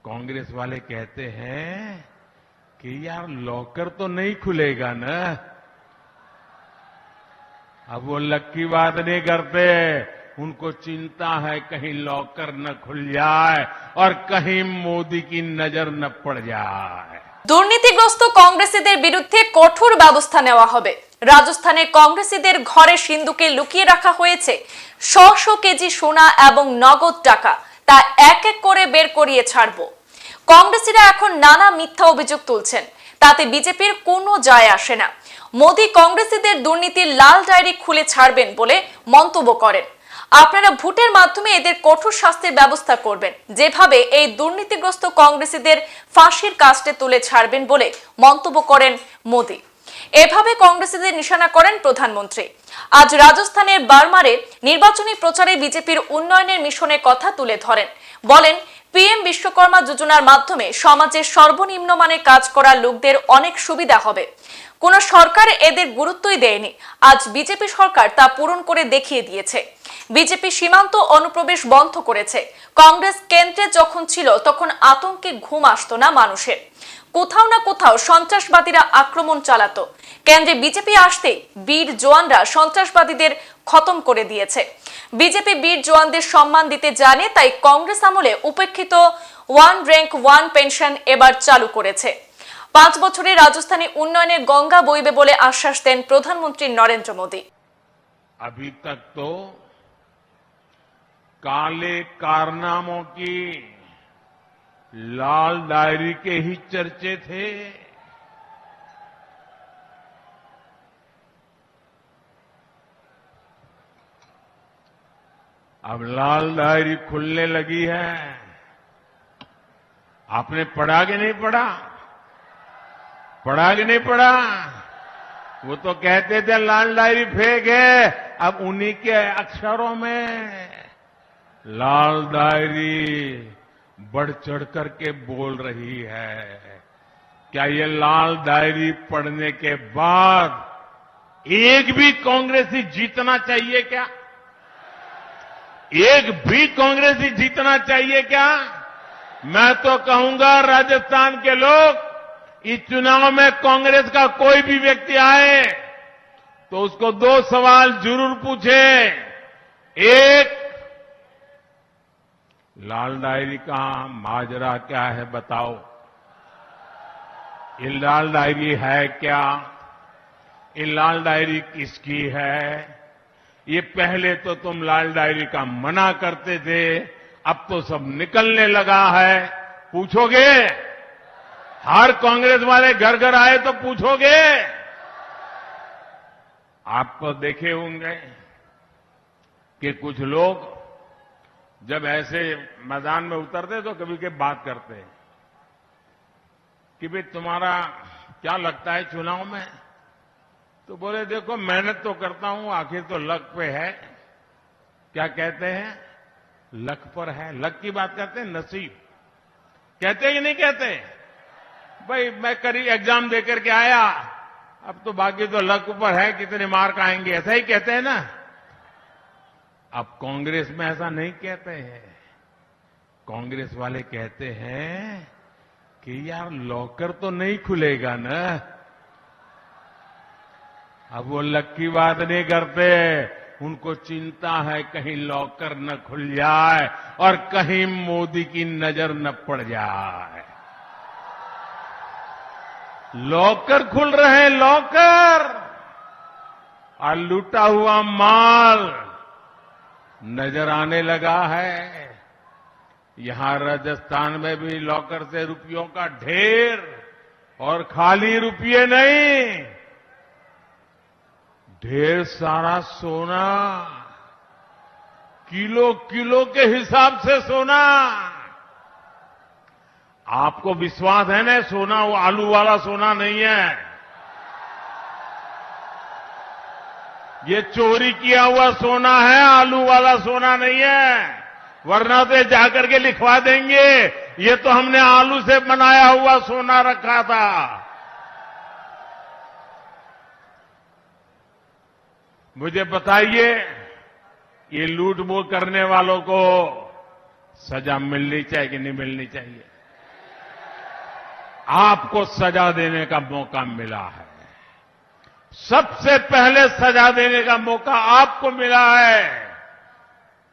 कांग्रेस वाले कहते हैं कि यार लॉकर तो नहीं खुलेगा ना। अब वो लक की बात नहीं करते, उनको चिंता है कहीं लॉकर न खुल जाए और कहीं मोदी की नजर न पड़ जाए। দুর্নীতিগ্রস্ত কংগ্রেসীদের বিরুদ্ধে কঠোর ব্যবস্থা নেওয়া হবে। রাজস্থানে কংগ্রেসীদের ঘরে সিন্ধুকে লুকিয়ে রাখা হয়েছে শ কেজি সোনা এবং নগদ টাকা, তা এক এক করে বের করিয়ে ছাড়বো। কংগ্রেসীরা এখন নানা মিথ্যা অভিযোগ তুলছেন, তাতে বিজেপির কোনো যায় আসে না। মোদি কংগ্রেসীদের দুর্নীতির লাল ডায়েরি খুলে ছাড়বেন বলে মন্তব্য করেন। আপনারা ভোটের মাধ্যমে এদের কঠোর শাস্তির ব্যবস্থা করবেন, যেভাবে এই দুর্নীতিগ্রস্ত কংগ্রেসীদের ফাঁসির কাস্টে তুলে ছাড়বেন বলে মন্তব্য করেন মোদি। এভাবে কংগ্রেসীদের নিশানা করেন প্রধানমন্ত্রী। আজ রাজস্থানের বারমারে নির্বাচনী প্রচারে বিজেপির উন্নয়নের মিশনের কথা তুলে ধরেন। বলেন, পিএম বিশ্বকর্মা যোজনার মাধ্যমে সমাজের সর্বনিম্ন মানের কাজ করা লোকদের অনেক সুবিধা হবে। কোন সরকার এদের গুরুত্বই দেয়নি, আজ বিজেপি সরকার তা পূরণ করে দেখিয়ে দিয়েছে। বিজেপি সীমান্ত অনুপ্রবেশ বন্ধ করেছে। কংগ্রেস কেন্দ্রে যখন ছিল তখন আতঙ্কে ঘুম আসতো না মানুষের। কোথাও না কোথাও সন্ত্রাসবাদীরা আক্রমণ চালাতো। কেন্দ্রে বিজেপি আসতেই বীর জওয়ানরা সন্ত্রাসবাদীদের খতম করে দিয়েছে। বিজেপি বীর জওয়ানদের সম্মান দিতে জানে, তাই কংগ্রেস আমলে উপেক্ষিত ওয়ান র্যাঙ্ক ওয়ান পেনশন এবার চালু করেছে। 5 বছরে রাজস্থানে উন্নয়নের গঙ্গা বইবে বলে আশ্বাস দেন প্রধানমন্ত্রী নরেন্দ্র মোদী। अभी तक तो काले कारनामों की लाल डायरी के ही चर्चे थे। अब लाल डायरी खुलने लगी है। आपने पढ़ा कि नहीं पढ़ा? पढ़ा कि नहीं पढ़ा? वो तो कहते थे लाल डायरी फेक है, अब उन्हीं के अक्षरों में लाल डायरी बढ़ चढ़ करके बोल रही है। क्या ये लाल डायरी पढ़ने के बाद एक भी कांग्रेसी जीतना चाहिए क्या? एक भी कांग्रेसी जीतना चाहिए क्या? मैं तो कहूंगा राजस्थान के लोग, इस चुनाव में कांग्रेस का कोई भी व्यक्ति आए तो उसको 2 सवाल जरूर पूछे। एक, लाल डायरी का माजरा क्या है बताओ, ये लाल डायरी है क्या? ये लाल डायरी किसकी है? ये पहले तो तुम लाल डायरी का मना करते थे, अब तो सब निकलने लगा है। पूछोगे? हर कांग्रेस वाले घर घर आए तो पूछोगे? आप तो देखे होंगे कि कुछ लोग जब ऐसे मैदान में उतरते तो कभी के बात करते हैं कि भाई तुम्हारा क्या लगता है चुनाव में? तो बोले देखो मेहनत तो करता हूं, आखिर तो लक पे है। क्या कहते हैं? लक पर है। लक की बात करते हैं, नसीब कहते हैं कि नहीं कहते? भाई मैं करीब एग्जाम देकर के आया, अब तो बाकी तो लक पर है, कितने मार्क आएंगे, ऐसा ही कहते हैं ना। अब कांग्रेस में ऐसा नहीं कहते हैं। कांग्रेस वाले कहते हैं कि यार लॉकर तो नहीं खुलेगा ना। अब वो लक की बात नहीं करते, उनको चिंता है कहीं लॉकर न खुल जाए और कहीं मोदी की नजर न पड़ जाए। लॉकर खुल रहे, लॉकर, और लूटा हुआ माल नजर आने लगा है। यहां राजस्थान में भी लॉकर से रुपयों का ढेर, और खाली रुपये नहीं, ढेर सारा सोना, किलो किलो के हिसाब से सोना। आपको विश्वास है ना, सोना वो आलू वाला सोना नहीं है, ये चोरी किया हुआ सोना है, आलू वाला सोना नहीं है। वरना तो जाकर के लिखवा देंगे ये तो हमने आलू से बनाया हुआ सोना रखा था। मुझे बताइए, ये लूट मोह करने वालों को सजा मिलनी चाहिए कि नहीं मिलनी चाहिए? आपको सजा देने का मौका मिला है। सबसे पहले सजा देने का मौका आपको मिला है।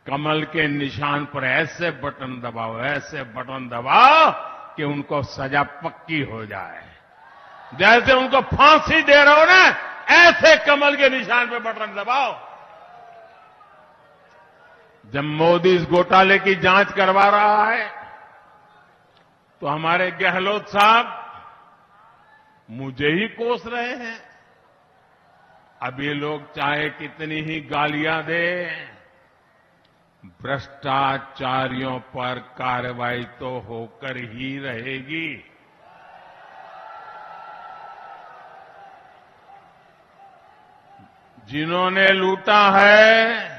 कमल के निशान पर ऐसे बटन दबाओ कि उनको सजा पक्की हो जाए। जैसे उनको फांसी दे रहे हो ना, ऐसे कमल के निशान पर बटन दबाओ। जब मोदी इस घोटाले की जांच करवा रहा है तो हमारे गहलोत साहब मुझे ही कोस रहे हैं। अब ये लोग चाहे कितनी ही गालियां दे, भ्रष्टाचारियों पर कार्रवाई तो होकर ही रहेगी। जिन्होंने लूटा है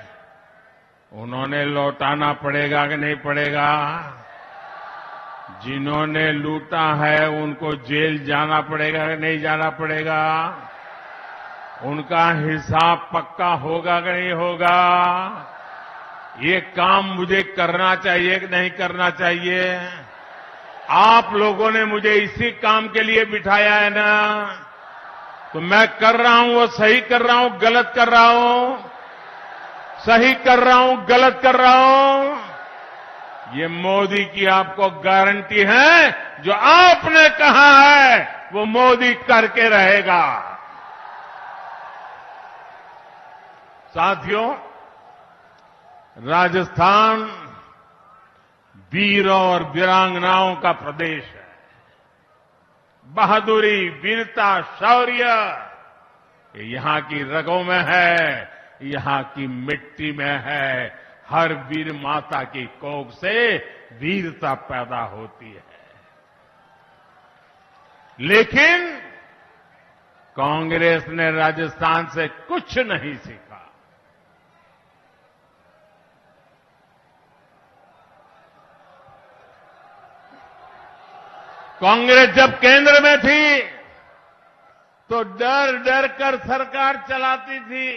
उन्होंने लौटाना पड़ेगा कि नहीं पड़ेगा? जिन्होंने लूटा है उनको जेल जाना पड़ेगा कि नहीं जाना पड़ेगा? उनका हिसाब पक्का होगा कि नहीं होगा? ये काम मुझे करना चाहिए कि नहीं करना चाहिए? आप लोगों ने मुझे इसी काम के लिए बिठाया है ना, तो मैं कर रहा हूं वो सही कर रहा हूं, गलत कर रहा हूं? सही कर रहा हूं, गलत कर रहा हूं? ये मोदी की आपको गारंटी है। जो आपने कहा है वो मोदी करके रहेगा। साथियों, राजस्थान वीरों और वीरांगनाओं का प्रदेश है। बहादुरी, वीरता, शौर्य ये यहां की रगों में है, यहां की मिट्टी में है। हर वीर माता की कोख से वीरता पैदा होती है। लेकिन कांग्रेस ने राजस्थान से कुछ नहीं सीखा। कांग्रेस जब केंद्र में थी तो डर डर कर सरकार चलाती थी।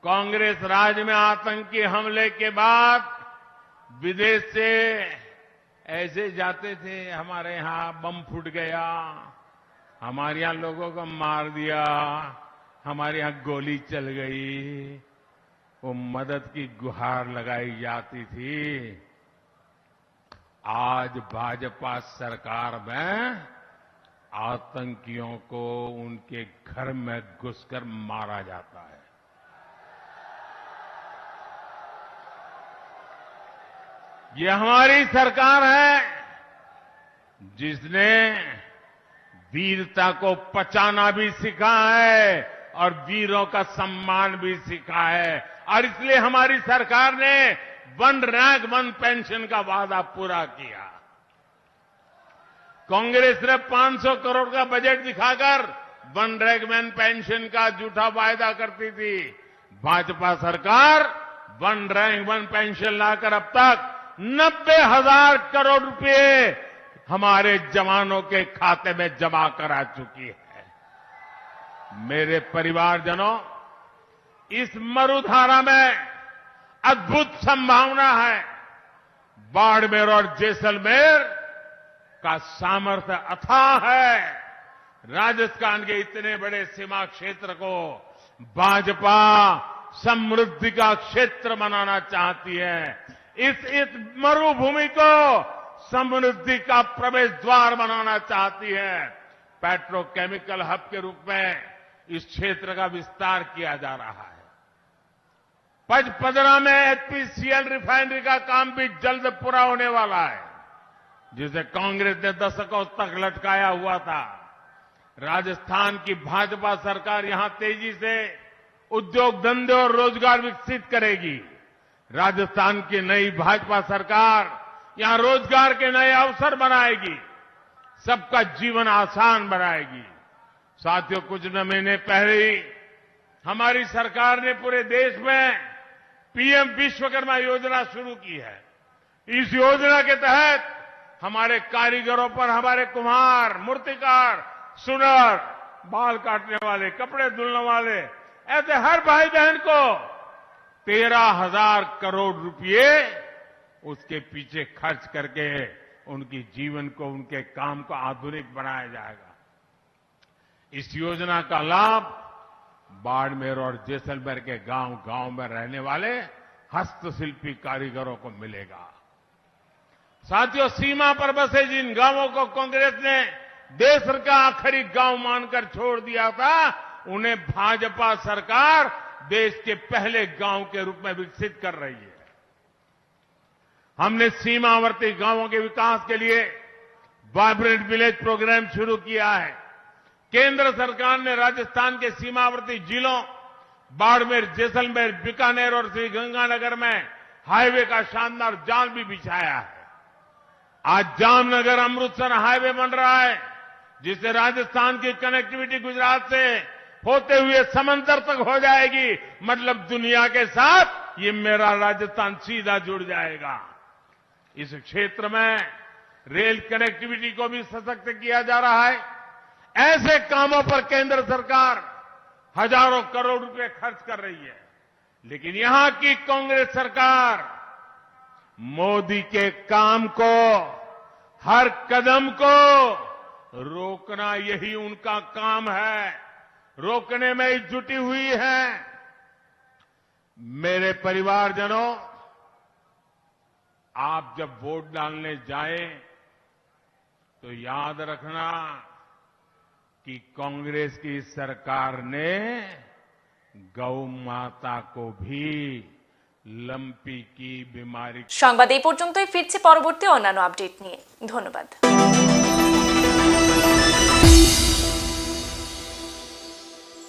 कांग्रेस राज में आतंकी हमले के बाद विदेश से ऐसे जाते थे, हमारे यहां बम फूट गया, हमारे यहां लोगों को मार दिया, हमारे यहां गोली चल गई, वो मदद की गुहार लगाई जाती थी। आज भाजपा सरकार में आतंकियों को उनके घर में घुसकर मारा जाता है। ये हमारी सरकार है जिसने वीरता को पचाना भी सीखा है और वीरों का सम्मान भी सीखा है। और इसलिए हमारी सरकार ने वन रैंक वन पेंशन का वादा पूरा किया। कांग्रेस ने 500 करोड़ का बजट दिखाकर वन रैंक वन पेंशन का झूठा वायदा करती थी। भाजपा सरकार वन रैंक वन पेंशन लाकर अब तक 90,000 करोड़ रुपए हमारे जवानों के खाते में जमा करा चुकी है। मेरे परिवारजनों, इस मरुधारा में अद्भुत संभावना है। बाड़मेर और जैसलमेर का सामर्थ्य अथाह है। राजस्थान के इतने बड़े सीमा क्षेत्र को भाजपा समृद्धि का क्षेत्र बनाना चाहती है। इस मरुभूमि को समृद्धि का प्रवेश द्वार बनाना चाहती है। पेट्रोकेमिकल हब के रूप में इस क्षेत्र का विस्तार किया जा रहा है। पचपदरा में एचपीसीएल रिफाइनरी का काम भी जल्द पूरा होने वाला है, जिसे कांग्रेस ने दशकों तक लटकाया हुआ था। राजस्थान की भाजपा सरकार यहां तेजी से उद्योग धंधे और रोजगार विकसित करेगी। राजस्थान की नई भाजपा सरकार यहां रोजगार के नए अवसर बनाएगी, सबका जीवन आसान बनाएगी। साथियों, कुछ महीने पहले ही हमारी सरकार ने पूरे देश में पीएम विश्वकर्मा योजना शुरू की है। इस योजना के तहत हमारे कारीगरों पर, हमारे कुम्हार, मूर्तिकार, सुनार, बाल काटने वाले, कपड़े धुलने वाले, ऐसे हर भाई बहन को 13,000 करोड़ रुपए उसके पीछे खर्च करके उनकी जीवन को, उनके काम को आधुनिक बनाया जाएगा। इस योजना का लाभ बाड़मेर और जैसलमेर के गांव-गांव में रहने वाले हस्तशिल्पी कारीगरों को मिलेगा। साथियों, सीमा पर बसे जिन गांवों को कांग्रेस ने देश का आखिरी गांव मानकर छोड़ दिया था, उन्हें भाजपा सरकार देश के पहले गांव के रूप में विकसित कर रही है। हमने सीमावर्ती गांवों के विकास के लिए वाइब्रेंट विलेज प्रोग्राम शुरू किया है। केंद्र सरकार ने राजस्थान के सीमावर्ती जिलों बाड़मेर, जैसलमेर, बीकानेर और श्रीगंगानगर में हाईवे का शानदार जाल भी बिछाया है। आज जामनगर अमृतसर हाईवे बन रहा है, जिससे राजस्थान की कनेक्टिविटी गुजरात से होते हुए समंदर तक हो जाएगी। मतलब दुनिया के साथ ये मेरा राजस्थान सीधा जुड़ जाएगा। इस क्षेत्र में रेल कनेक्टिविटी को भी सशक्त किया जा रहा है। ऐसे कामों पर केंद्र सरकार हजारों करोड़ रुपए खर्च कर रही है, लेकिन यहां की कांग्रेस सरकार मोदी के काम को, हर कदम को रोकना, यही उनका काम है। रोकने में ही जुटी हुई है। मेरे परिवारजनों, आप जब वोट डालने जाएं तो याद रखना कि कांग्रेस की सरकार ने गौ माता को भी लंपी की बीमारी। সংবাদ এই পর্যন্তই, ফিরছি পরবর্তী অন্যান্য আপডেট নিয়ে। ধন্যবাদ।